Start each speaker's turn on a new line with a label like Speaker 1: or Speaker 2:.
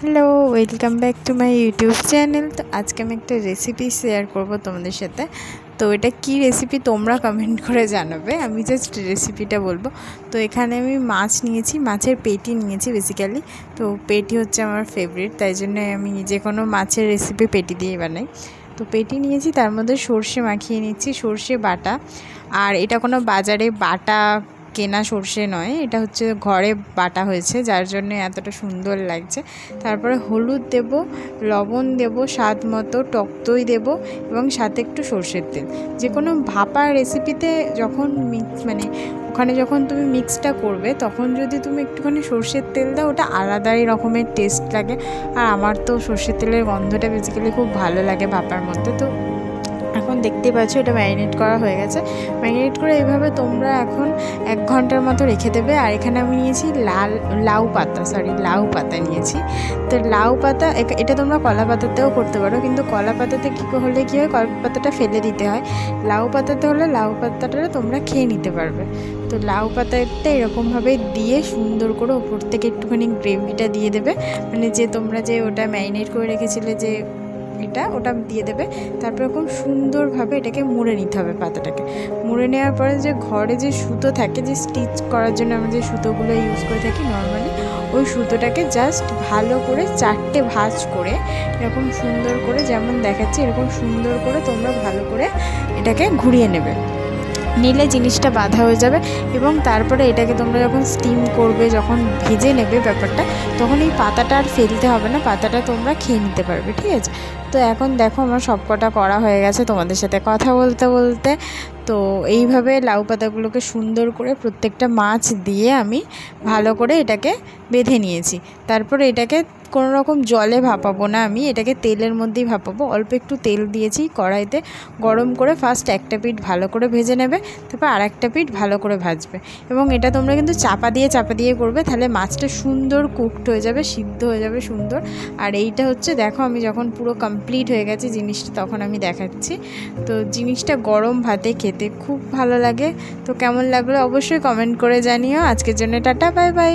Speaker 1: Hello, welcome back to my YouTube channel. তো আজকে আমি একটা রেসিপি শেয়ার করব তোমাদের সাথে। তো এটা কি রেসিপি তোমরা কমেন্ট করে জানাবে, আমি জাস্ট রেসিপিটা বলবো। তো এখানে আমি মাছ নিয়েছি, মাছের পেটি নিয়েছি বেসিক্যালি। তো পেটি হচ্ছে আমার ফেভারিট, তাই জন্য আমি যে কোনো মাছের রেসিপি পেটি দিয়ে বানাই। তো পেটি নিয়েছি, তার মধ্যে সর্ষে মাখিয়ে নিচ্ছি, সর্ষে বাটা। আর এটা কোনো বাজারে বাটা কেনা সর্ষে নয়, এটা হচ্ছে ঘরে বাটা হয়েছে, যার জন্য এতটা সুন্দর লাগছে। তারপরে হলুদ দেব, লবণ দেব, স্বাদ মতো টক দই দেবো এবং সাথে একটু সর্ষের তেল। যে কোনো ভাপা রেসিপিতে যখন ওখানে যখন তুমি মিক্সটা করবে, তখন যদি তুমি একটুখানি সর্ষের তেল দাও, ওটা আলাদাই রকমের টেস্ট লাগে। আর আমার তো সর্ষের তেলের গন্ধটা বেসিক্যালি খুব ভালো লাগে ভাপার মধ্যে। তো এখন দেখতেই পাচ্ছ এটা ম্যারিনেট করা হয়ে গেছে। ম্যারিনেট করে এইভাবে তোমরা এখন 1 ঘন্টার মতো রেখে দেবে। আর এখানে আমি নিয়েছি লাউ পাতা নিয়েছি। তো লাউ পাতা, এটা তোমরা কলা পাতাতেও করতে পারো, কিন্তু কলা পাতাতে কী হলে কী হয়, কলা পাতাটা ফেলে দিতে হয়। লাউ পাতাতে হলে লাউ পাতাটা তোমরা খেয়ে নিতে পারবে। তো লাউ পাতাটা এরকমভাবে দিয়ে সুন্দর করে ওপর থেকে একটুখানি গ্রেভিটা দিয়ে দেবে, যে তোমরা যে ওটা ম্যারিনেট করে রেখেছিলে যে ওটা দিয়ে দেবে। তারপর খুব সুন্দরভাবে এটাকে মুড়ে নিতে হবে। পাতাটাকে মুড়ে নেওয়ার পরে যে ঘরে যে সুতো থাকে, যে স্টিচ করার জন্য আমরা যে সুতোগুলো ইউজ করে থাকি নর্মালি, ওই সুতোটাকে জাস্ট ভালো করে 4টে ভাঁজ করে এরকম সুন্দর করে, যেমন দেখাচ্ছি এরকম সুন্দর করে তোমরা ভালো করে এটাকে ঘুরিয়ে নেবে। নিলে জিনিসটা বাঁধা হয়ে যাবে। এবং তারপরে এটাকে তোমরা যখন স্টিম করবে, যখন ভেজে নেবে ব্যাপারটা, তখন এই পাতাটা আর ফেলতে হবে না, পাতাটা তোমরা খেয়ে নিতে পারবে। ঠিক আছে? তো এখন দেখো আমার সবকটা করা হয়ে গেছে তোমাদের সাথে কথা বলতে বলতে। তো এইভাবে লাউ পাতাগুলোকে সুন্দর করে প্রত্যেকটা মাছ দিয়ে আমি ভালো করে এটাকে বেঁধে নিয়েছি। তারপরে এটাকে কোনো রকম জলে ভাপাবো না, আমি এটাকে তেলের মধ্যেই ভাপাবো। অল্প একটু তেল দিয়েছি কড়াইতে, গরম করে ফার্স্ট একটা পিঠ ভালো করে ভেজে নেবে, তারপর আর একটা পিঠ ভালো করে ভাজবে। এবং এটা তোমরা কিন্তু চাপা দিয়ে করবে, তাহলে মাছটা সুন্দর কুকড হয়ে যাবে, সিদ্ধ হয়ে যাবে সুন্দর। আর এইটা হচ্ছে দেখো, আমি যখন পুরো কমপ্লিট হয়ে গেছে জিনিসটা, তখন আমি দেখাচ্ছি। তো জিনিসটা গরম ভাতে খেতে খুব ভালো লাগে। তো কেমন লাগলো অবশ্যই কমেন্ট করে জানিও। আজকের জন্য টাটা, বাই বাই।